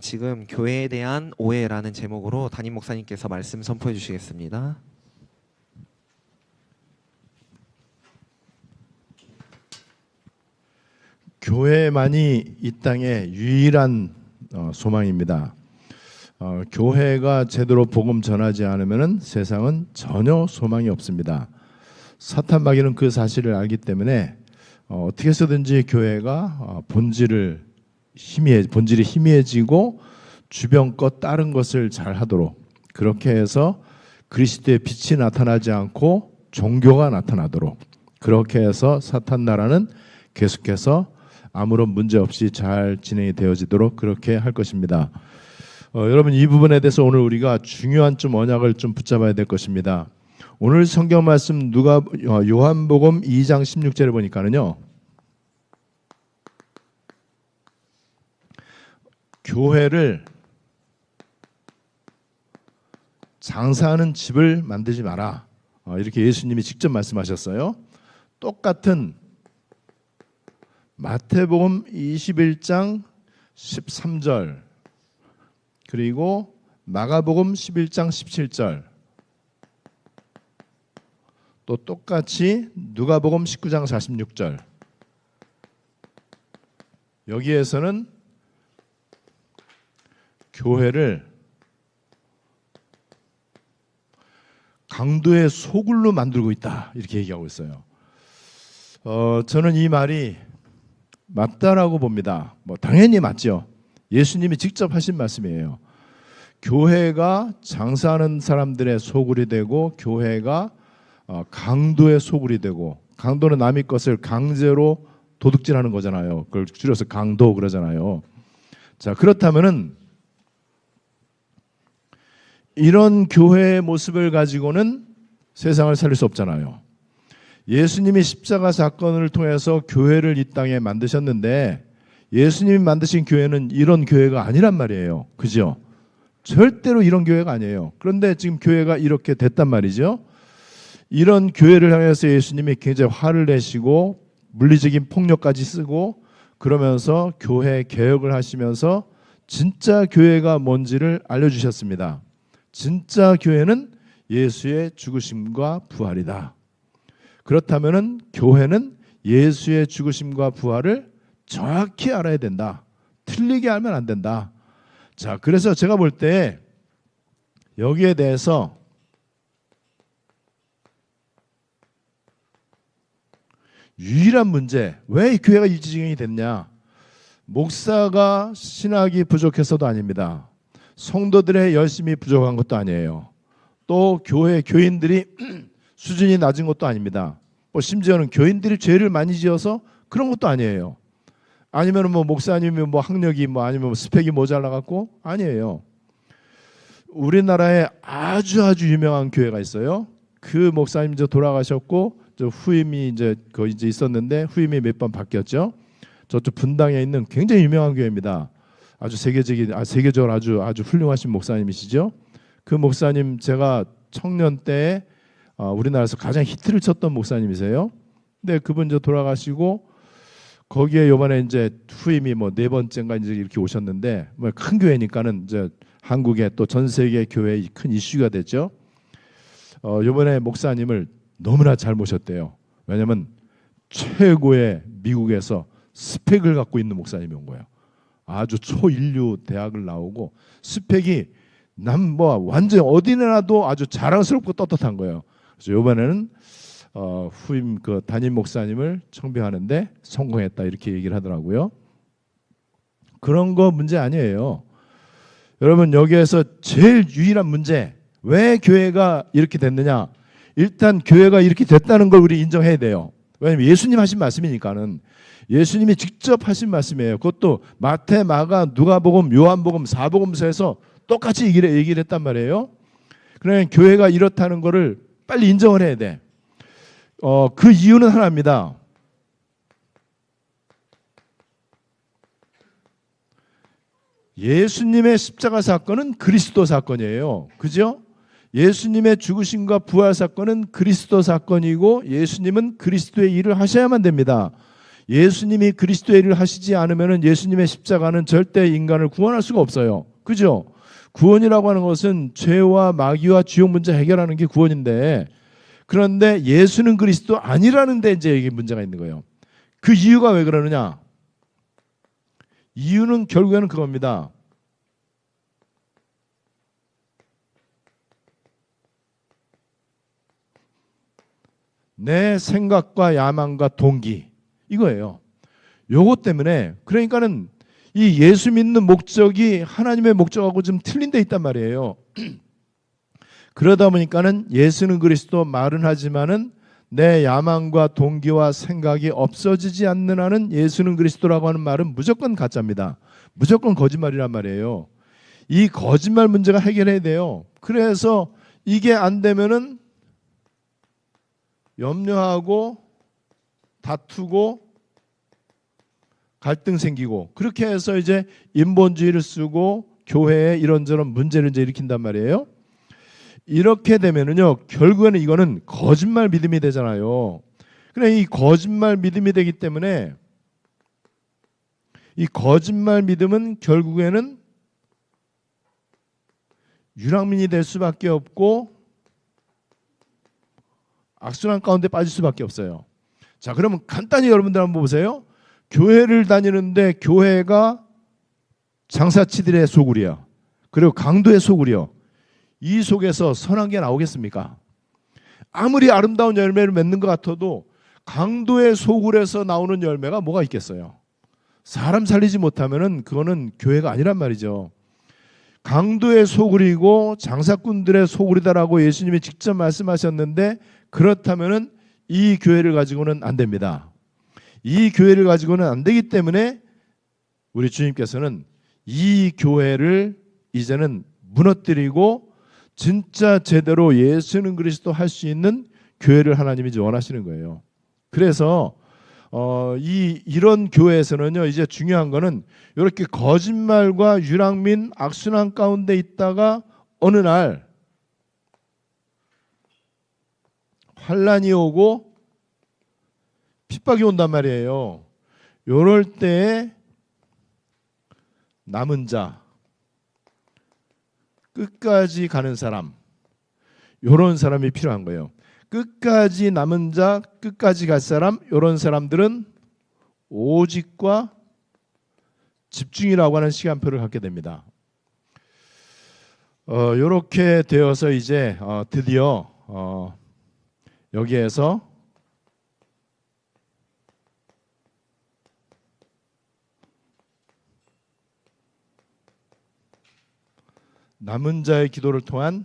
지금 교회에 대한 오해라는 제목으로 담임 목사님께서 말씀 선포해 주시겠습니다. 교회만이 이 땅의 유일한 소망입니다. 교회가 제대로 복음 전하지 않으면 세상은 전혀 소망이 없습니다. 사탄 마귀는 그 사실을 알기 때문에 어떻게 해서든지 교회가 본질이 희미해지고 주변 것 다른 것을 잘 하도록 그렇게 해서 그리스도의 빛이 나타나지 않고 종교가 나타나도록 그렇게 해서 사탄 나라는 계속해서 아무런 문제 없이 잘 진행이 되어지도록 그렇게 할 것입니다. 여러분 이 부분에 대해서 오늘 우리가 중요한 언약을 붙잡아야 될 것입니다. 오늘 성경 말씀 요한복음 2장 16절에 보니까는요. 교회를 장사하는 집을 만들지 마라. 이렇게 예수님이 직접 말씀하셨어요. 똑같은 마태복음 21장 13절 그리고 마가복음 11장 17절 또 똑같이 누가복음 19장 46절 여기에서는 교회를 강도의 소굴로 만들고 있다 이렇게 얘기하고 있어요. 저는 이 말이 맞다라고 봅니다. 당연히 맞죠. 예수님이 직접 하신 말씀이에요. 교회가 장사하는 사람들의 소굴이 되고 교회가 강도의 소굴이 되고 강도는 남의 것을 강제로 도둑질하는 거잖아요. 그걸 줄여서 강도 그러잖아요. 자, 그렇다면은 이런 교회의 모습을 가지고는 세상을 살릴 수 없잖아요. 예수님이 십자가 사건을 통해서 교회를 이 땅에 만드셨는데 예수님이 만드신 교회는 이런 교회가 아니란 말이에요. 그죠? 절대로 이런 교회가 아니에요. 그런데 지금 교회가 이렇게 됐단 말이죠. 이런 교회를 향해서 예수님이 굉장히 화를 내시고 물리적인 폭력까지 쓰고 그러면서 교회 개혁을 하시면서 진짜 교회가 뭔지를 알려주셨습니다. 진짜 교회는 예수의 죽으심과 부활이다. 그렇다면은 교회는 예수의 죽으심과 부활을 정확히 알아야 된다. 틀리게 알면 안 된다. 자, 그래서 제가 볼 때 여기에 대해서 유일한 문제, 왜 교회가 이 지경이 됐냐? 목사가 신학이 부족해서도 아닙니다. 성도들의 열심이 부족한 것도 아니에요. 또 교인들이 수준이 낮은 것도 아닙니다. 심지어는 교인들이 죄를 많이 지어서 그런 것도 아니에요. 아니면 목사님이 학력이 아니면 스펙이 모자라 갖고 아니에요. 우리나라에 아주 유명한 교회가 있어요. 그 목사님 이제 돌아가셨고 후임이 이제 있었는데 후임이 몇 번 바뀌었죠. 저쪽 분당에 있는 굉장히 유명한 교회입니다. 아주 세계적으로 아주 훌륭하신 목사님이시죠. 그 목사님 제가 청년 때 우리나라에서 가장 히트를 쳤던 목사님이세요. 근데 그분 이제 돌아가시고 거기에 요번에 이제 후임이 네 번째인가 이제 이렇게 오셨는데 큰 교회니까는 이제 한국의 또 전 세계 교회의 큰 이슈가 됐죠. 요번에 목사님을 너무나 잘 모셨대요. 왜냐면 최고의 미국에서 스펙을 갖고 있는 목사님이 온 거예요. 아주 초인류 대학을 나오고 스펙이 완전히 어디나라도 아주 자랑스럽고 떳떳한 거예요. 그래서 이번에는 후임 담임 목사님을 청빙하는데 성공했다 이렇게 얘기를 하더라고요. 그런 거 문제 아니에요. 여러분 여기에서 제일 유일한 문제, 왜 교회가 이렇게 됐느냐? 일단 교회가 이렇게 됐다는 걸 우리 인정해야 돼요. 왜냐하면 예수님 하신 말씀이니까는. 예수님이 직접 하신 말씀이에요. 그것도 마태, 마가, 누가복음, 요한복음, 사복음서에서 똑같이 얘기를 했단 말이에요. 그러니까 교회가 이렇다는 거를 빨리 인정을 해야 돼. 그 이유는 하나입니다. 예수님의 십자가 사건은 그리스도 사건이에요. 그죠? 예수님의 죽으심과 부활 사건은 그리스도 사건이고 예수님은 그리스도의 일을 하셔야만 됩니다. 예수님이 그리스도의 일을 하시지 않으면 예수님의 십자가는 절대 인간을 구원할 수가 없어요. 그죠? 구원이라고 하는 것은 죄와 마귀와 지옥 문제 해결하는 게 구원인데, 그런데 예수는 그리스도 아니라는 데 이제 이게 문제가 있는 거예요. 그 이유가 왜 그러느냐? 이유는 결국에는 그겁니다. 내 생각과 야망과 동기, 이거예요. 요것 때문에, 그러니까는 이 예수 믿는 목적이 하나님의 목적하고 좀 틀린 데 있단 말이에요. 그러다 보니까는 예수는 그리스도 말은 하지만은 내 야망과 동기와 생각이 없어지지 않는 한은 예수는 그리스도라고 하는 말은 무조건 가짜입니다. 무조건 거짓말이란 말이에요. 이 거짓말 문제가 해결해야 돼요. 그래서 이게 안 되면은 염려하고 다투고 갈등 생기고, 그렇게 해서 이제 인본주의를 쓰고 교회에 이런저런 문제를 이제 일으킨단 말이에요. 이렇게 되면은요, 결국에는 이거는 거짓말 믿음이 되잖아요. 그래, 이 거짓말 믿음이 되기 때문에 이 거짓말 믿음은 결국에는 유랑민이 될 수밖에 없고 악순환 가운데 빠질 수밖에 없어요. 자, 그러면 간단히 여러분들 한번 보세요. 교회를 다니는데 교회가 장사치들의 소굴이야. 그리고 강도의 소굴이요. 이 속에서 선한 게 나오겠습니까? 아무리 아름다운 열매를 맺는 것 같아도 강도의 소굴에서 나오는 열매가 뭐가 있겠어요? 사람 살리지 못하면은 그거는 교회가 아니란 말이죠. 강도의 소굴이고 장사꾼들의 소굴이다라고 예수님이 직접 말씀하셨는데, 그렇다면은 이 교회를 가지고는 안 됩니다. 이 교회를 가지고는 안 되기 때문에 우리 주님께서는 이 교회를 이제는 무너뜨리고 진짜 제대로 예수는 그리스도 할 수 있는 교회를 하나님이 원하시는 거예요. 그래서 이런 교회에서는요, 이제 중요한 거는 이렇게 거짓말과 유랑민 악순환 가운데 있다가 어느 날 환란이 오고 핍박이 온단 말이에요. 요럴 때에 남은 자, 끝까지 가는 사람, 요런 사람이 필요한 거예요. 끝까지 남은 자, 끝까지 갈 사람, 요런 사람들은 오직과 집중이라고 하는 시간표를 갖게 됩니다. 요렇게 되어서 이제 드디어 여기에서 남은 자의 기도를 통한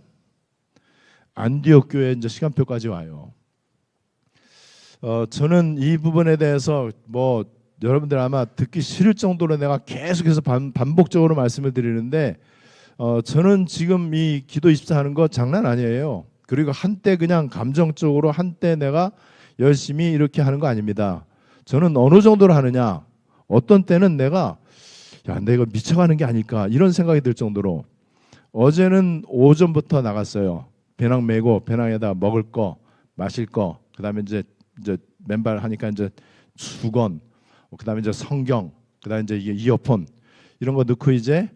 안디옥 교회 이제 시간표까지 와요. 저는 이 부분에 대해서 뭐 여러분들 아마 듣기 싫을 정도로 내가 계속해서 반복적으로 말씀을 드리는데, 저는 지금 이 기도 24 하는 거 장난 아니에요. 그리고 한때 그냥 감정적으로 한때 내가 열심히 이렇게 하는 거 아닙니다. 저는 어느 정도로 하느냐, 어떤 때는 내가 이거 미쳐가는 게 아닐까 이런 생각이 들 정도로, 어제는 오전부터 나갔어요. 배낭 메고 배낭에다 먹을 거, 마실 거, 그다음에 이제 맨발 하니까 이제 수건, 그다음에 이제 성경, 그다음에 이제 이어폰 이런 거 넣고 이제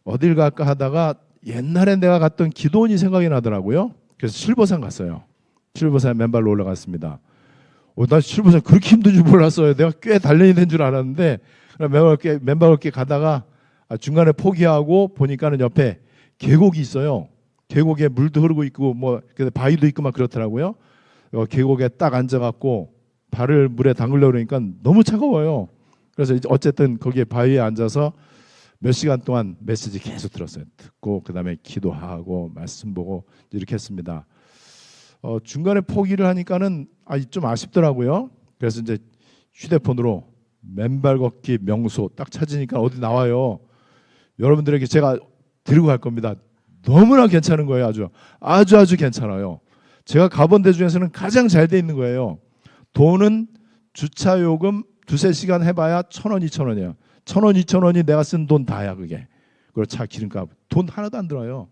어딜 갈까 하다가 옛날에 내가 갔던 기도원이 생각이 나더라고요. 그래서 실버산 갔어요. 실버산 맨발로 올라갔습니다. 나 실버산 그렇게 힘든 줄 몰랐어요. 내가 꽤 단련이 된 줄 알았는데 맨발 걷기 가다가 중간에 포기하고 보니까는 옆에 계곡이 있어요. 계곡에 물도 흐르고 있고 뭐 바위도 있고 막 그렇더라고요. 계곡에 딱 앉아갖고 발을 물에 담그려고 그러니까 너무 차가워요. 그래서 어쨌든 거기에 바위에 앉아서 몇 시간 동안 메시지 계속 들었어요. 듣고 그다음에 기도하고 말씀 보고 이렇게 했습니다. 중간에 포기를 하니까는 좀 아쉽더라고요. 그래서 이제 휴대폰으로 맨발 걷기 명소 딱 찾으니까 어디 나와요. 여러분들에게 제가 드리고 갈 겁니다. 너무나 괜찮은 거예요. 아주 괜찮아요. 제가 가본 데 중에서는 가장 잘 돼 있는 거예요. 돈은 주차 요금 2-3시간 해봐야 1,000원, 2,000원이에요. 1,000원, 2,000원이 내가 쓴 돈 다야 그게. 그리고 차 기름값 돈 하나도 안 들어요.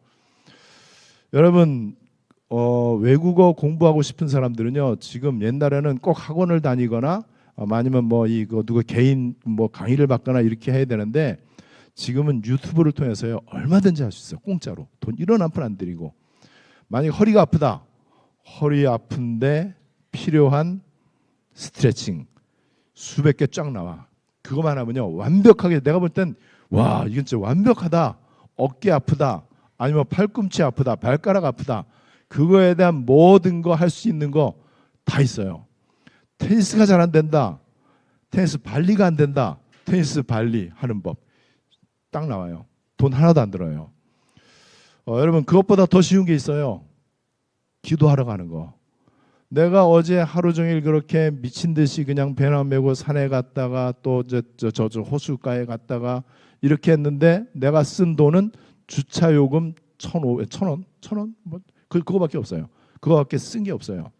여러분 외국어 공부하고 싶은 사람들은요, 지금 옛날에는 꼭 학원을 다니거나 아니면 뭐 이거 누구 개인 뭐 강의를 받거나 이렇게 해야 되는데 지금은 유튜브를 통해서요 얼마든지 할 수 있어요. 공짜로 돈 1원 한 푼 안 들이고. 만약 허리가 아프다. 허리 아픈데 필요한 스트레칭 수백 개 쫙 나와. 그것만 하면요 완벽하게 내가 볼 땐 와 이건 진짜 완벽하다. 어깨 아프다. 아니면 팔꿈치 아프다. 발가락 아프다. 그거에 대한 모든 거 할 수 있는 거 다 있어요. 테니스가 잘 안 된다. 테니스 발리가 안 된다. 테니스 발리 하는 법 딱 나와요. 돈 하나도 안 들어요. 여러분 그것보다 더 쉬운 게 있어요. 기도하러 가는 거. 내가 어제 하루 종일 그렇게 미친 듯이 그냥 배낭 메고 산에 갔다가 또 저 호숫가에 갔다가 이렇게 했는데 내가 쓴 돈은 주차 요금 1,000원 뭐 그거밖에 없어요. 그거밖에 쓴 게 없어요.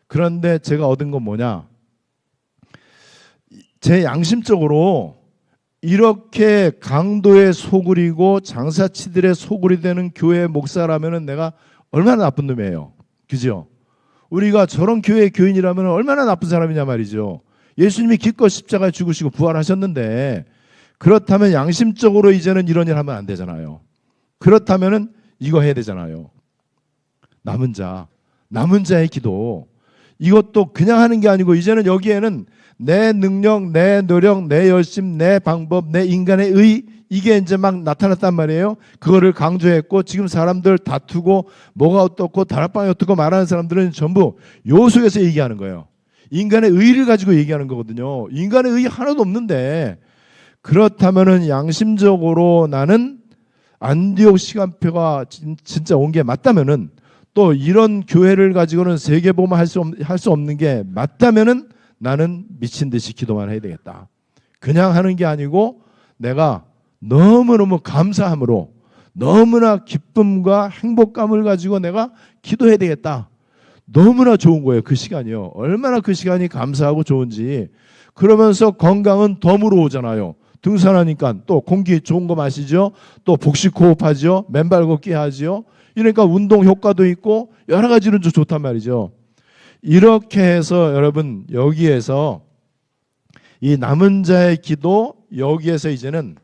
그런데 제가 얻은 건 뭐냐? 제 양심적으로 이렇게 강도의 소굴이고 장사치들의 소굴이 되는 교회 목사라면은 내가 얼마나 나쁜 놈이에요. 그죠? 우리가 저런 교회 교인이라면 얼마나 나쁜 사람이냐 말이죠. 예수님이 기껏 십자가에 죽으시고 부활하셨는데 그렇다면 양심적으로 이제는 이런 일 하면 안 되잖아요. 그렇다면은 이거 해야 되잖아요. 남은 자의 기도. 이것도 그냥 하는 게 아니고 이제는 여기에는 내 능력, 내 노력, 내 열심, 내 방법, 내 인간의 의 이게 이제 막 나타났단 말이에요. 그거를 강조했고 지금 사람들 다투고 뭐가 어떻고 다락방이 어떻고 말하는 사람들은 전부 요 속에서 얘기하는 거예요. 인간의 의를 가지고 얘기하는 거거든요. 인간의 의 하나도 없는데 그렇다면은 양심적으로 나는 안디옥 시간표가 진짜 온 게 맞다면은 또 이런 교회를 가지고는 세계보험 할 수 없는 게 맞다면은 나는 미친 듯이 기도만 해야 되겠다. 그냥 하는 게 아니고 내가 너무너무 감사함으로 너무나 기쁨과 행복감을 가지고 내가 기도해야 되겠다. 너무나 좋은 거예요. 그 시간이요. 얼마나 그 시간이 감사하고 좋은지. 그러면서 건강은 덤으로 오잖아요. 등산하니까 또 공기 좋은 거 마시죠. 또 복식 호흡하죠. 맨발 걷기 하죠. 이러니까 운동 효과도 있고 여러 가지로 좀 좋단 말이죠. 이렇게 해서 여러분 여기에서 이 남은 자의 기도 여기에서 이제는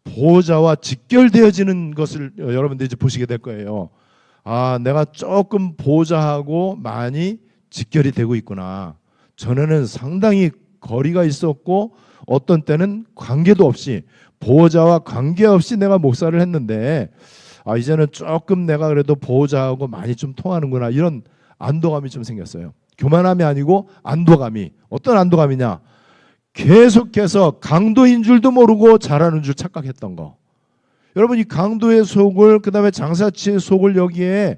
보호자와 직결되어지는 것을 여러분들이 이제 보시게 될 거예요. 아, 내가 조금 보호자하고 많이 직결이 되고 있구나. 전에는 상당히 거리가 있었고 어떤 때는 관계도 없이 보호자와 관계없이 내가 목사를 했는데 아, 이제는 조금 내가 그래도 보호자하고 많이 좀 통하는구나. 이런 안도감이 좀 생겼어요. 교만함이 아니고 안도감이. 어떤 안도감이냐? 계속해서 강도인 줄도 모르고 잘하는 줄 착각했던 거. 여러분 이 강도의 속을 그다음에 장사치의 속을 여기에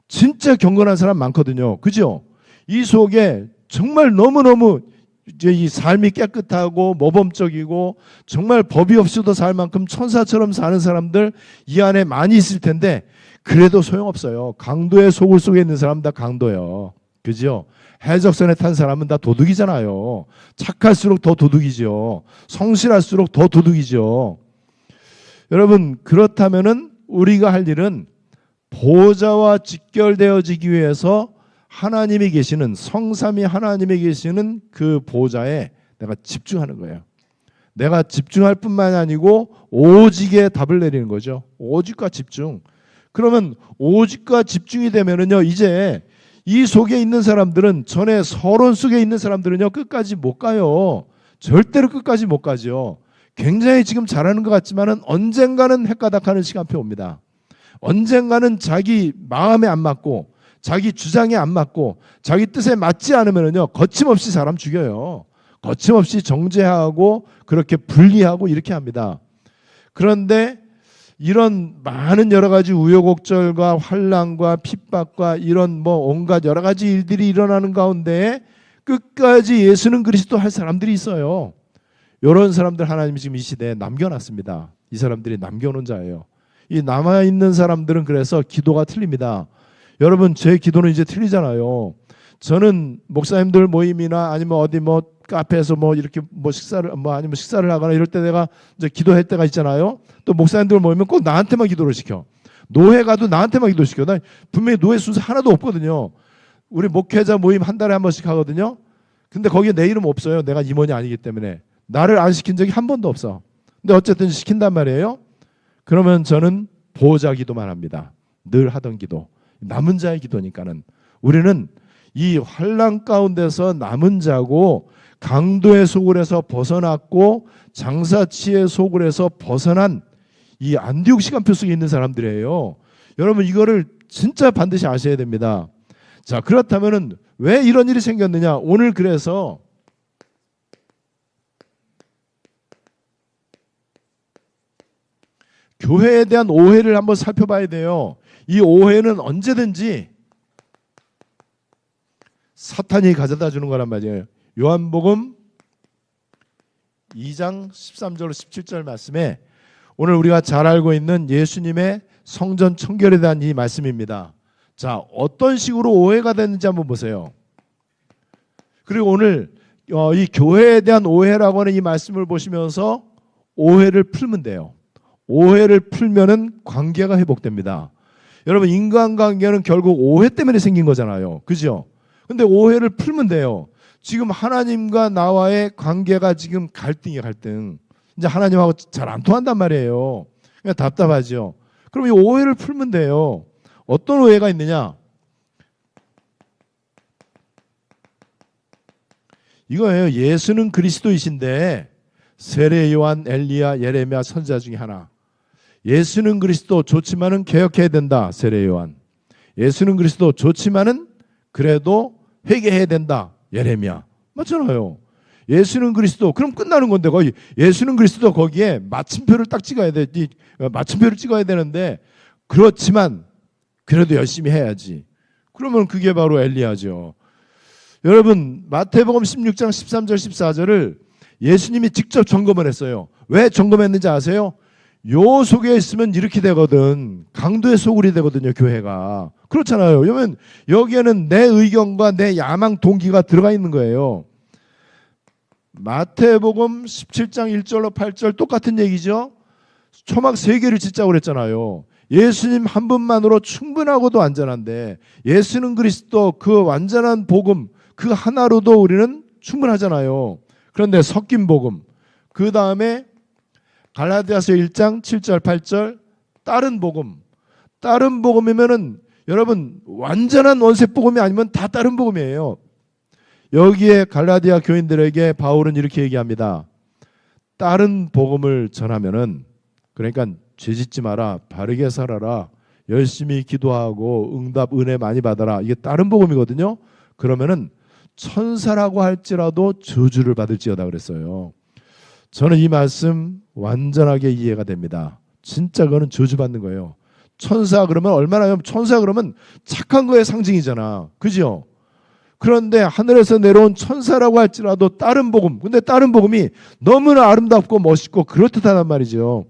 진짜 경건한 사람 많거든요. 그죠? 이 속에 정말 너무너무 이제 이 삶이 깨끗하고 모범적이고 정말 법이 없이도 살 만큼 천사처럼 사는 사람들 이 안에 많이 있을 텐데 그래도 소용없어요. 강도의 속을 속에 있는 사람 다 강도예요. 그죠? 해적선에 탄 사람은 다 도둑이잖아요. 착할수록 더 도둑이죠. 성실할수록 더 도둑이죠. 여러분 그렇다면은 우리가 할 일은 보호자와 직결되어지기 위해서 하나님이 계시는 성삼위 하나님이 계시는 그 보호자에 내가 집중하는 거예요. 내가 집중할 뿐만 아니고 오직에 답을 내리는 거죠. 오직과 집중. 그러면 오직과 집중이 되면은요 이제 이 속에 있는 사람들은 전에 서론 속에 있는 사람들은요 끝까지 못 가요. 절대로 끝까지 못 가죠. 굉장히 지금 잘하는 것 같지만은 언젠가는 헷가닥하는 시간표 옵니다. 언젠가는 자기 마음에 안 맞고 자기 주장에 안 맞고 자기 뜻에 맞지 않으면요 거침없이 사람 죽여요. 거침없이 정죄하고 그렇게 분리하고 이렇게 합니다. 그런데 이런 많은 여러 가지 우여곡절과 환난과 핍박과 이런 뭐 온갖 여러 가지 일들이 일어나는 가운데 끝까지 예수는 그리스도 할 사람들이 있어요. 이런 사람들 하나님이 지금 이 시대에 남겨놨습니다. 이 사람들이 남겨놓은 자예요. 이 남아있는 사람들은 그래서 기도가 틀립니다. 여러분 제 기도는 이제 틀리잖아요. 저는 목사님들 모임이나 아니면 어디 뭐 카페에서 뭐 이렇게 뭐 식사를 뭐 아니면 식사를 하거나 이럴 때 내가 이제 기도할 때가 있잖아요. 또 목사님들 모이면 꼭 나한테만 기도를 시켜. 노회 가도 나한테만 기도시켜. 나 분명히 노회 순서 하나도 없거든요. 우리 목회자 모임 한 달에 한 번씩 하거든요. 근데 거기에 내 이름 없어요. 내가 임원이 아니기 때문에. 나를 안 시킨 적이 한 번도 없어. 근데 어쨌든 시킨단 말이에요. 그러면 저는 보호자 기도만 합니다. 늘 하던 기도. 남은 자의 기도니까는. 우리는 이 환난 가운데서 남은 자고 강도의 소굴에서 벗어났고 장사치의 소굴에서 벗어난 이 안디옥 시간표 속에 있는 사람들이에요. 여러분 이거를 진짜 반드시 아셔야 됩니다. 자, 그렇다면은 왜 이런 일이 생겼느냐? 오늘 그래서 교회에 대한 오해를 한번 살펴봐야 돼요. 이 오해는 언제든지 사탄이 가져다 주는 거란 말이에요. 요한복음 2장 13절 17절 말씀에 오늘 우리가 잘 알고 있는 예수님의 성전 청결에 대한 이 말씀입니다. 자, 어떤 식으로 오해가 됐는지 한번 보세요. 그리고 오늘 이 교회에 대한 오해라고 하는 이 말씀을 보시면서 오해를 풀면 돼요. 오해를 풀면은 관계가 회복됩니다. 여러분 인간관계는 결국 오해 때문에 생긴 거잖아요. 그죠? 근데 오해를 풀면 돼요. 지금 하나님과 나와의 관계가 지금 갈등이에요. 갈등. 이제 하나님하고 잘 안 통한단 말이에요. 그냥 답답하죠. 그럼 이 오해를 풀면 돼요. 어떤 오해가 있느냐? 이거예요. 예수는 그리스도이신데 세례 요한, 엘리야, 예레미야 선지자 중에 하나. 예수는 그리스도 좋지만은 개혁해야 된다. 세례 요한. 예수는 그리스도 좋지만은 그래도 회개해야 된다. 예레미야. 맞잖아요. 예수는 그리스도 그럼 끝나는 건데 거기 예수는 그리스도 거기에 마침표를 딱 찍어야 돼. 마침표를 찍어야 되는데 그렇지만 그래도 열심히 해야지. 그러면 그게 바로 엘리야죠. 여러분 마태복음 16장 13절 14절을 예수님이 직접 점검을 했어요. 왜 점검했는지 아세요? 요 속에 있으면 이렇게 되거든. 강도의 소굴이 되거든요. 교회가. 그렇잖아요. 왜냐면 여기에는 내 의견과 내 야망 동기가 들어가 있는 거예요. 마태복음 17장 1절로 8절 똑같은 얘기죠. 초막 3개를 짓자고 그랬잖아요. 예수님 한 분만으로 충분하고도 완전한데 예수는 그리스도 그 완전한 복음 그 하나로도 우리는 충분하잖아요. 그런데 섞인 복음 그 다음에 갈라디아서 1장 7절 8절 다른 복음이면은 여러분 완전한 원색 복음이 아니면 다 다른 복음이에요. 여기에 갈라디아 교인들에게 바울은 이렇게 얘기합니다. 다른 복음을 전하면은 그러니까 죄짓지 마라, 바르게 살아라, 열심히 기도하고 응답 은혜 많이 받아라. 이게 다른 복음이거든요. 그러면은 천사라고 할지라도 저주를 받을지어다 그랬어요. 저는 이 말씀 완전하게 이해가 됩니다. 진짜 그거는 저주받는 거예요. 천사 그러면 얼마나 천사 그러면 착한 거의 상징이잖아. 그죠? 그런데 하늘에서 내려온 천사라고 할지라도 다른 복음. 근데 다른 복음이 너무나 아름답고 멋있고 그렇다단 말이죠.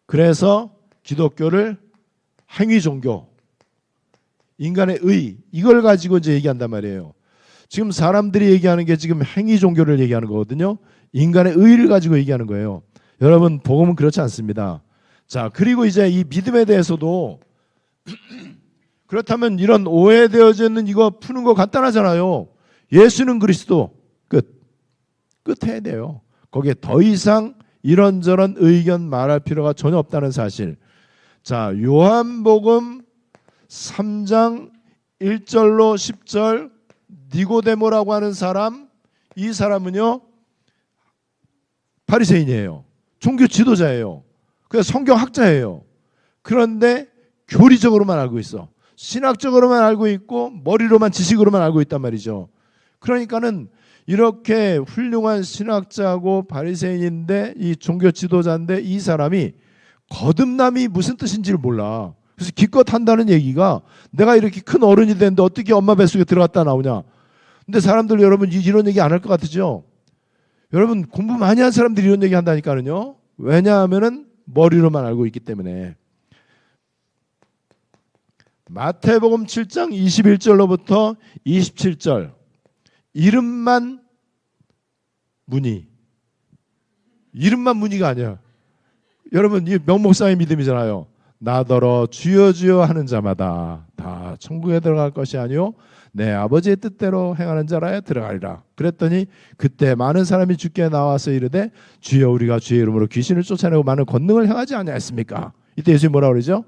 그래서 기독교를 행위 종교, 인간의 의 이걸 가지고 이제 얘기한단 말이에요. 지금 사람들이 얘기하는 게 지금 행위 종교를 얘기하는 거거든요. 인간의 의를 가지고 얘기하는 거예요. 여러분 복음은 그렇지 않습니다. 자, 그리고 이제 이 믿음에 대해서도 그렇다면 이런 오해되어져 있는 이거 푸는 거 간단하잖아요. 예수는 그리스도 끝 해야 돼요. 거기에 더 이상 이런저런 의견 말할 필요가 전혀 없다는 사실. 자, 요한복음 3장 1절로 10절 니고데모라고 하는 사람, 이 사람은요 바리새인이에요. 종교 지도자예요. 그래서 성경학자예요. 그런데 교리적으로만 알고 있어. 신학적으로만 알고 있고 머리로만 지식으로만 알고 있단 말이죠. 그러니까는 이렇게 훌륭한 신학자고 바리새인인데 이 종교 지도자인데 이 사람이 거듭남이 무슨 뜻인지를 몰라. 그래서 기껏 한다는 얘기가 내가 이렇게 큰 어른이 됐는데 어떻게 엄마 뱃속에 들어갔다 나오냐. 근데 사람들 여러분 이런 얘기 안 할 것 같으죠? 여러분 공부 많이 한 사람들이 이런 얘기 한다니까요. 왜냐하면은 머리로만 알고 있기 때문에. 마태복음 7장 21절로부터 27절 이름만 문의. 이름만 문의가 아니야. 여러분 이 명목상의 믿음이잖아요. 나더러 주여 주여 하는 자마다 다 천국에 들어갈 것이 아니요 내 아버지의 뜻대로 행하는 자라야 들어가리라. 그랬더니 그때 많은 사람이 주께 나와서 이르되 주여 우리가 주의 이름으로 귀신을 쫓아내고 많은 권능을 행하지 아니하였습니까? 이때 예수님이 뭐라 그러죠?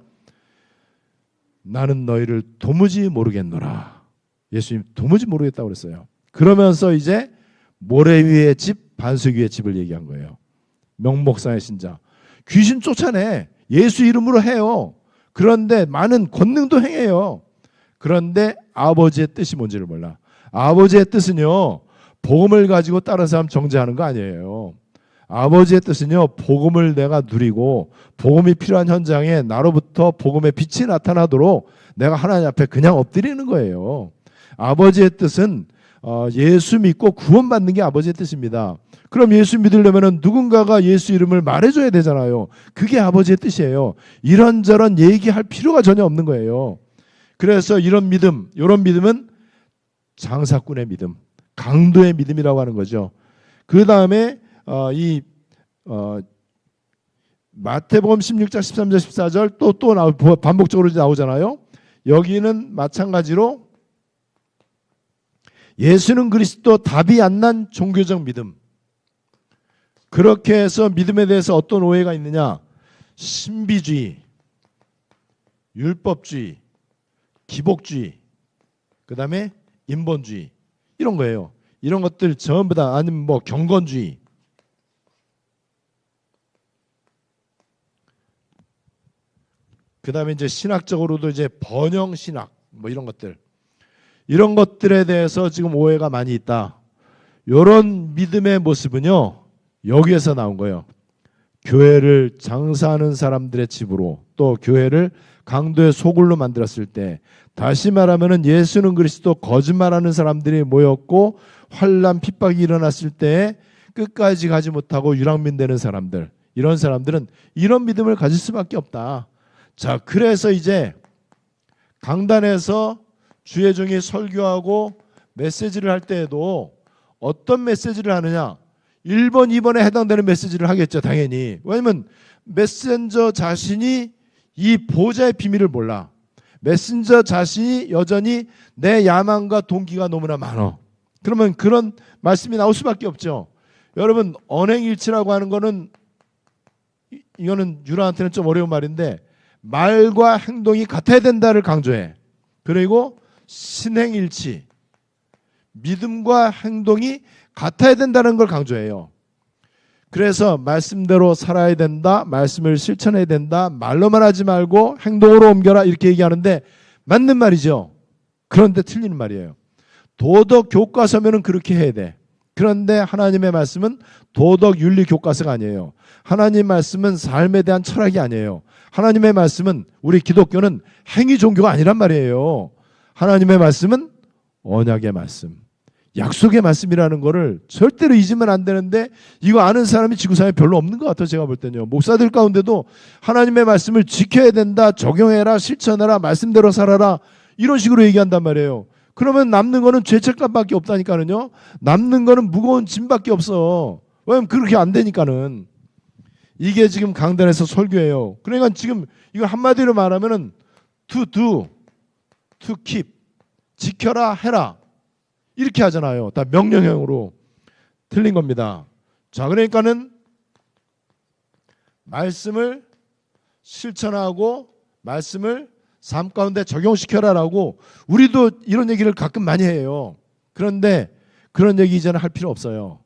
나는 너희를 도무지 모르겠노라. 예수님 도무지 모르겠다고 그랬어요. 그러면서 이제 모래 위의 집, 반석 위의 집을 얘기한 거예요. 명목상의 신자. 귀신 쫓아내. 예수 이름으로 해요. 그런데 많은 권능도 행해요. 그런데 아버지의 뜻이 뭔지를 몰라. 아버지의 뜻은요, 복음을 가지고 다른 사람 정죄하는 거 아니에요. 아버지의 뜻은요, 복음을 내가 누리고 복음이 필요한 현장에 나로부터 복음의 빛이 나타나도록 내가 하나님 앞에 그냥 엎드리는 거예요. 아버지의 뜻은 예수 믿고 구원받는 게 아버지의 뜻입니다. 그럼 예수 믿으려면 누군가가 예수 이름을 말해줘야 되잖아요. 그게 아버지의 뜻이에요. 이런저런 얘기할 필요가 전혀 없는 거예요. 그래서 이런 믿음, 이런 믿음은 장사꾼의 믿음, 강도의 믿음이라고 하는 거죠. 그 다음에 마태복음 16장 13절 14절 또 반복적으로 나오잖아요. 여기는 마찬가지로 예수는 그리스도 답이 안 난 종교적 믿음. 그렇게 해서 믿음에 대해서 어떤 오해가 있느냐? 신비주의, 율법주의, 기복주의, 그 다음에 인본주의 이런 거예요. 이런 것들 전부 다 아니면 뭐 경건주의. 그 다음에 이제 신학적으로도 이제 번영 신학 뭐 이런 것들. 이런 것들에 대해서 지금 오해가 많이 있다. 이런 믿음의 모습은요, 여기에서 나온 거예요. 교회를 장사하는 사람들의 집으로 또 교회를 강도의 소굴로 만들었을 때, 다시 말하면은 예수는 그리스도 거짓말하는 사람들이 모였고 환난 핍박이 일어났을 때 끝까지 가지 못하고 유랑민 되는 사람들, 이런 사람들은 이런 믿음을 가질 수밖에 없다. 자, 그래서 이제 강단에서 주의 종이 설교하고 메시지를 할 때에도 어떤 메시지를 하느냐? 1번, 2번에 해당되는 메시지를 하겠죠, 당연히. 왜냐면 메신저 자신이 이 보좌의 비밀을 몰라. 메신저 자신이 여전히 내 야망과 동기가 너무나 많아. 그러면 그런 말씀이 나올 수밖에 없죠. 여러분, 언행일치라고 하는 거는 이거는 유라한테는 좀 어려운 말인데 말과 행동이 같아야 된다를 강조해. 그리고 신행일치, 믿음과 행동이 같아야 된다는 걸 강조해요. 그래서 말씀대로 살아야 된다, 말씀을 실천해야 된다, 말로만 하지 말고 행동으로 옮겨라 이렇게 얘기하는데 맞는 말이죠. 그런데 틀리는 말이에요. 도덕 교과서면은 그렇게 해야 돼. 그런데 하나님의 말씀은 도덕 윤리 교과서가 아니에요. 하나님 말씀은 삶에 대한 철학이 아니에요. 하나님의 말씀은, 우리 기독교는 행위 종교가 아니란 말이에요. 하나님의 말씀은 언약의 말씀, 약속의 말씀이라는 거를 절대로 잊으면 안 되는데 이거 아는 사람이 지구상에 별로 없는 것 같아요. 제가 볼 때는요. 목사들 가운데도 하나님의 말씀을 지켜야 된다, 적용해라, 실천해라, 말씀대로 살아라 이런 식으로 얘기한단 말이에요. 그러면 남는 거는 죄책감밖에 없다니까는요. 남는 거는 무거운 짐밖에 없어. 왜냐면 그렇게 안 되니까는. 이게 지금 강단에서 설교예요. 그러니까 지금 이거 한마디로 말하면은 to do, to keep, 지켜라, 해라 이렇게 하잖아요. 다 명령형으로. 틀린 겁니다. 자, 그러니까는 말씀을 실천하고 말씀을 삶 가운데 적용시켜라라고 우리도 이런 얘기를 가끔 많이 해요. 그런데 그런 얘기 이제는 할 필요 없어요.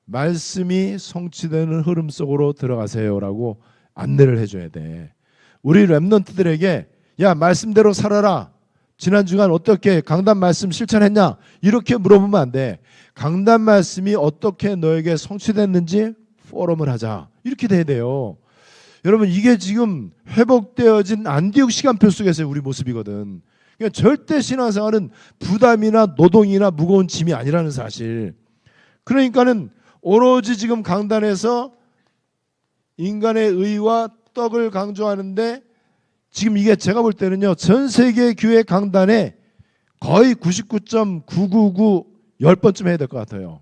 말씀이 성취되는 흐름 속으로 들어가세요라고 안내를 해줘야 돼. 우리 랩런트들에게 야, 말씀대로 살아라. 지난 주간 어떻게 강단 말씀 실천했냐? 이렇게 물어보면 안 돼. 강단 말씀이 어떻게 너에게 성취됐는지 포럼을 하자. 이렇게 돼야 돼요. 여러분, 이게 지금 회복되어진 안디옥 시간표 속에서의 우리 모습이거든. 그러니까 절대 신앙생활은 부담이나 노동이나 무거운 짐이 아니라는 사실. 그러니까는 오로지 지금 강단에서 인간의 의와 떡을 강조하는데 지금 이게 제가 볼 때는요, 전 세계 교회 강단에 거의 99.999 10번쯤 해야 될 것 같아요.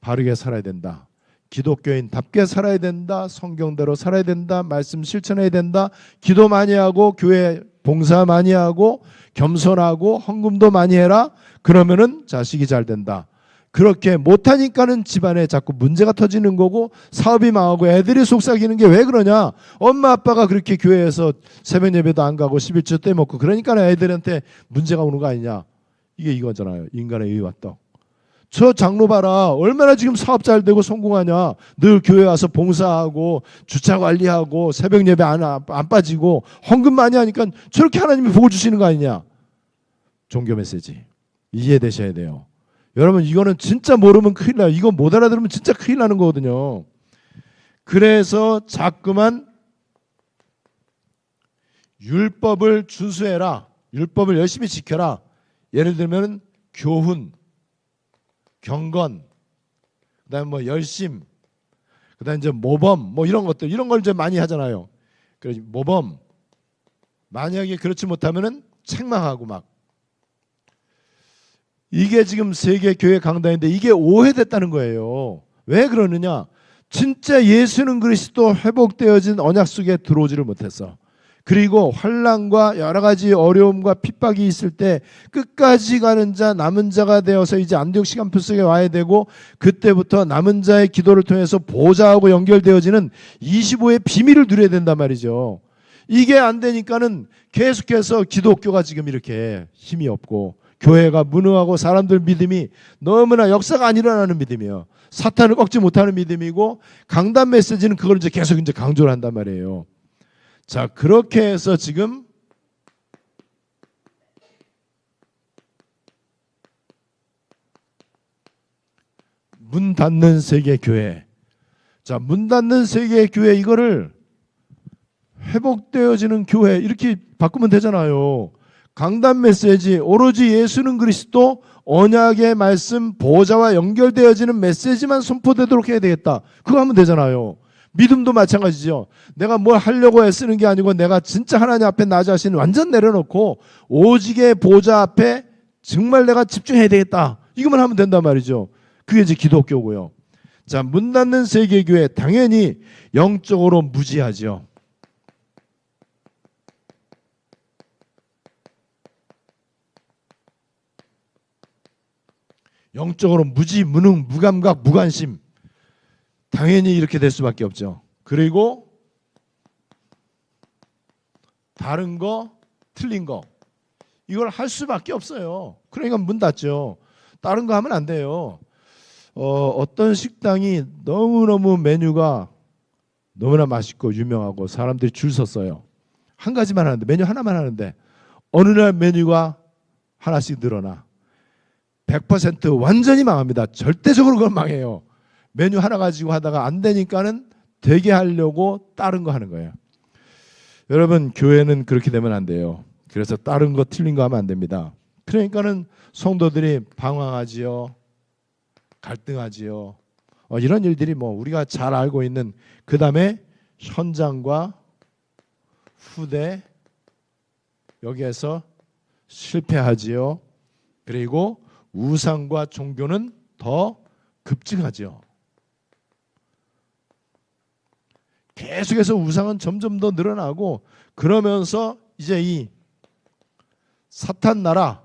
바르게 살아야 된다. 기독교인답게 살아야 된다. 성경대로 살아야 된다. 말씀 실천해야 된다. 기도 많이 하고 교회 봉사 많이 하고 겸손하고 헌금도 많이 해라. 그러면은 자식이 잘 된다. 그렇게 못하니까는 집안에 자꾸 문제가 터지는 거고 사업이 망하고 애들이 속삭이는 게 왜 그러냐. 엄마 아빠가 그렇게 교회에서 새벽 예배도 안 가고 11조 떼먹고 그러니까 애들한테 문제가 오는 거 아니냐. 이게 이거잖아요. 인간의 의와 떡. 저 장로 봐라. 얼마나 지금 사업 잘 되고 성공하냐. 늘 교회 와서 봉사하고 주차 관리하고 새벽 예배 안 빠지고 헌금 많이 하니까 저렇게 하나님이 복을 주시는 거 아니냐. 종교 메시지 이해되셔야 돼요. 여러분 이거는 진짜 모르면 큰일 나요. 이거 못 알아들으면 진짜 큰일 나는 거거든요. 그래서 자꾸만 율법을 준수해라. 율법을 열심히 지켜라. 예를 들면 교훈, 경건, 그다음에 뭐 열심, 그다음에 이제 모범, 뭐 이런 것들, 이런 걸 이제 많이 하잖아요. 그래서 모범 만약에 그렇지 못하면은 책망하고 막. 이게 지금 세계 교회 강단인데 이게 오해됐다는 거예요. 왜 그러느냐? 진짜 예수는 그리스도 회복되어진 언약 속에 들어오지를 못했어. 그리고 환난과 여러 가지 어려움과 핍박이 있을 때 끝까지 가는 자 남은 자가 되어서 이제 안디옥 시간표 속에 와야 되고 그때부터 남은 자의 기도를 통해서 보좌하고 연결되어지는 25의 비밀을 누려야 된단 말이죠. 이게 안 되니까는 계속해서 기독교가 지금 이렇게 힘이 없고 교회가 무능하고 사람들 믿음이 너무나 역사가 안 일어나는 믿음이에요. 사탄을 꺾지 못하는 믿음이고 강단 메시지는 그걸 이제 계속 이제 강조를 한단 말이에요. 자, 그렇게 해서 지금 문 닫는 세계 교회. 자, 문 닫는 세계 교회 이거를 회복되어지는 교회 이렇게 바꾸면 되잖아요. 강단 메시지 오로지 예수는 그리스도 언약의 말씀 보좌와 연결되어지는 메시지만 선포되도록 해야 되겠다. 그거 하면 되잖아요. 믿음도 마찬가지죠. 내가 뭘 하려고 애쓰는 게 아니고 내가 진짜 하나님 앞에 나 자신 완전 내려놓고 오직의 보좌 앞에 정말 내가 집중해야 되겠다. 이것만 하면 된단 말이죠. 그게 이제 기독교고요. 자, 문 닫는 세계교회 당연히 영적으로 무지하죠. 영적으로 무지, 무능, 무감각, 무관심. 당연히 이렇게 될 수밖에 없죠. 그리고 다른 거, 틀린 거 이걸 할 수밖에 없어요. 그러니까 문 닫죠. 다른 거 하면 안 돼요. 어떤 식당이 너무너무 메뉴가 너무나 맛있고 유명하고 사람들이 줄 섰어요. 한 가지만 하는데 메뉴 하나만 하는데 어느 날 메뉴가 하나씩 늘어나 100% 완전히 망합니다. 절대적으로 그건 망해요. 메뉴 하나 가지고 하다가 안 되니까는 되게 하려고 다른 거 하는 거예요. 여러분 교회는 그렇게 되면 안 돼요. 그래서 다른 거 틀린 거 하면 안 됩니다. 그러니까는 성도들이 방황하지요. 갈등하지요. 이런 일들이 뭐 우리가 잘 알고 있는 그 다음에 현장과 후대 여기에서 실패하지요. 그리고 우상과 종교는 더 급증하죠. 계속해서 우상은 점점 더 늘어나고 그러면서 이제 이 사탄 나라,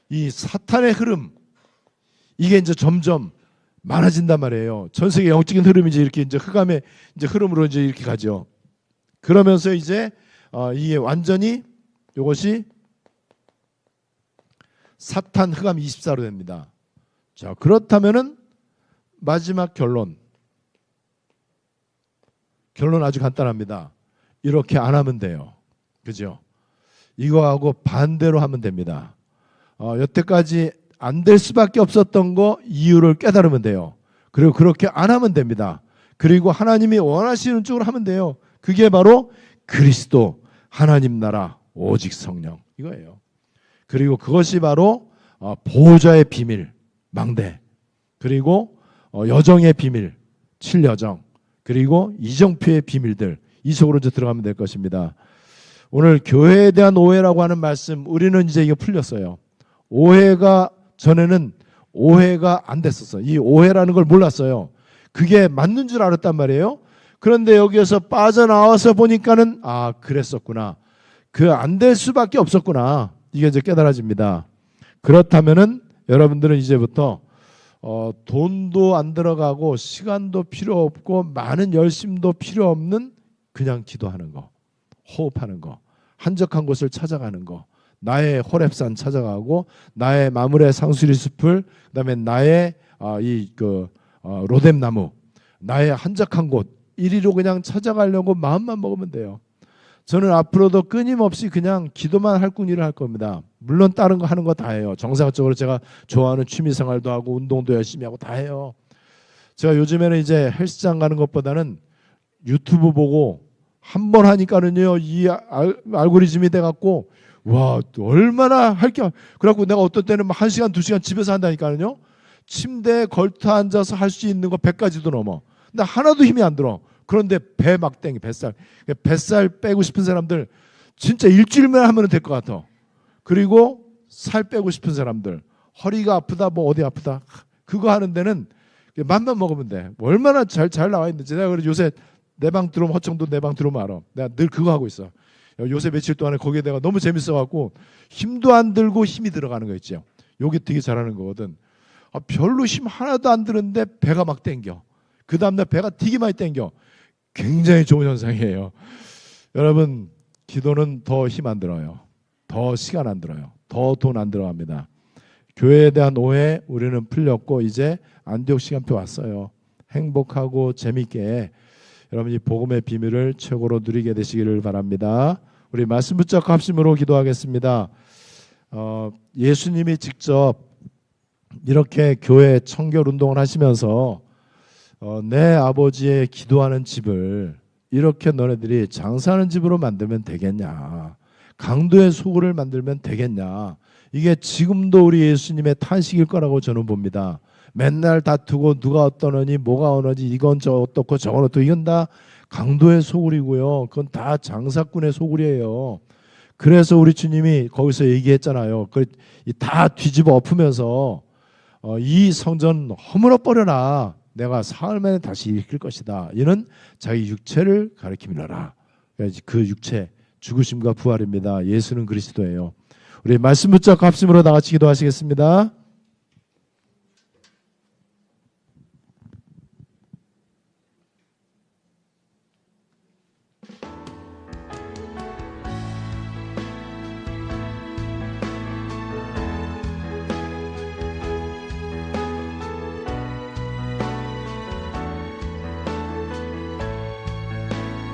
이 사탄의 흐름 이게 이제 점점 많아진단 말이에요. 전 세계 영적인 흐름이 이제 이렇게 흑암의 이제 흐름으로 이제 이렇게 가죠. 그러면서 이제 이게 완전히 이것이 사탄 흑암 24로 됩니다. 자, 그렇다면은 마지막 결론 아주 간단합니다. 이렇게 안 하면 돼요. 그죠? 이거하고 반대로 하면 됩니다. 여태까지 안 될 수밖에 없었던 거 이유를 깨달으면 돼요. 그리고 그렇게 안 하면 됩니다. 그리고 하나님이 원하시는 쪽으로 하면 돼요. 그게 바로 그리스도 하나님 나라 오직 성령 이거예요. 그리고 그것이 바로 보호자의 비밀 망대 그리고 여정의 비밀 7여정 그리고 이정표의 비밀들 이 속으로 이제 들어가면 될 것입니다. 오늘 교회에 대한 오해라고 하는 말씀 우리는 이제 이게 풀렸어요. 오해가 전에는 오해가 안 됐었어. 이 오해라는 걸 몰랐어요. 그게 맞는 줄 알았단 말이에요. 그런데 여기에서 빠져나와서 보니까는 그랬었구나. 그 안 될 수밖에 없었구나. 이게 이제 깨달아집니다. 그렇다면은 여러분들은 이제부터 돈도 안 들어가고 시간도 필요 없고 많은 열심도 필요 없는 그냥 기도하는 거, 호흡하는 거, 한적한 곳을 찾아가는 거, 나의 호렙산 찾아가고 나의 마므레 상수리 숲을, 그다음에 나의 로뎀나무, 나의 한적한 곳 이리로 그냥 찾아가려고 마음만 먹으면 돼요. 저는 앞으로도 끊임없이 그냥 기도만 할 뿐이라 할 겁니다. 물론 다른 거 하는 거 다 해요. 정상적으로 제가 좋아하는 취미생활도 하고 운동도 열심히 하고 다 해요. 제가 요즘에는 이제 헬스장 가는 것보다는 유튜브 보고 한 번 하니까는요, 이 알고리즘이 돼갖고 와, 얼마나 할 게. 그래갖고 내가 어떤 때는 1시간, 2시간 집에서 한다니까요. 침대에 걸터 앉아서 할 수 있는 거 100가지도 넘어. 근데 하나도 힘이 안 들어. 그런데 배 막 땡겨, 뱃살 빼고 싶은 사람들 진짜 일주일만 하면 될 것 같아. 그리고 살 빼고 싶은 사람들, 허리가 아프다, 뭐 어디 아프다, 그거 하는 데는 맘만 먹으면 돼. 얼마나 잘 나와 있는지. 내가 그래 요새 내 방 들어오면, 허청도 내 방 들어오면 알아. 내가 늘 그거 하고 있어. 요새 며칠 동안에 거기에 내가 너무 재밌어갖고 힘도 안 들고 힘이 들어가는 거 있죠. 요게 되게 잘하는 거거든. 별로 힘 하나도 안 드는데 배가 막 땡겨. 그 다음날 배가 되게 많이 땡겨. 굉장히 좋은 현상이에요. 여러분, 기도는 더 힘 안 들어요. 더 시간 안 들어요. 더 돈 안 들어갑니다. 교회에 대한 오해 우리는 풀렸고 이제 안디옥 시간표 왔어요. 행복하고 재밌게 여러분이 복음의 비밀을 최고로 누리게 되시기를 바랍니다. 우리 말씀 붙잡고 합심으로 기도하겠습니다. 예수님이 직접 이렇게 교회 청결 운동을 하시면서 내 아버지의 기도하는 집을 이렇게 너네들이 장사하는 집으로 만들면 되겠냐, 강도의 소굴을 만들면 되겠냐, 이게 지금도 우리 예수님의 탄식일 거라고 저는 봅니다. 맨날 다투고 누가 어떠느니 뭐가 어느니 이건 저 어떻고 저건 어떻고, 이건 다 강도의 소굴이고요. 그건 다 장사꾼의 소굴이에요. 그래서 우리 주님이 거기서 얘기했잖아요. 다 뒤집어 엎으면서 이 성전 허물어 버려라. 내가 사흘 만에 다시 일으킬 것이다. 이는 자기 육체를 가리킴이라. 그 육체, 죽으심과 부활입니다. 예수는 그리스도예요. 우리 말씀 붙잡고 합심으로 다 같이 기도하시겠습니다.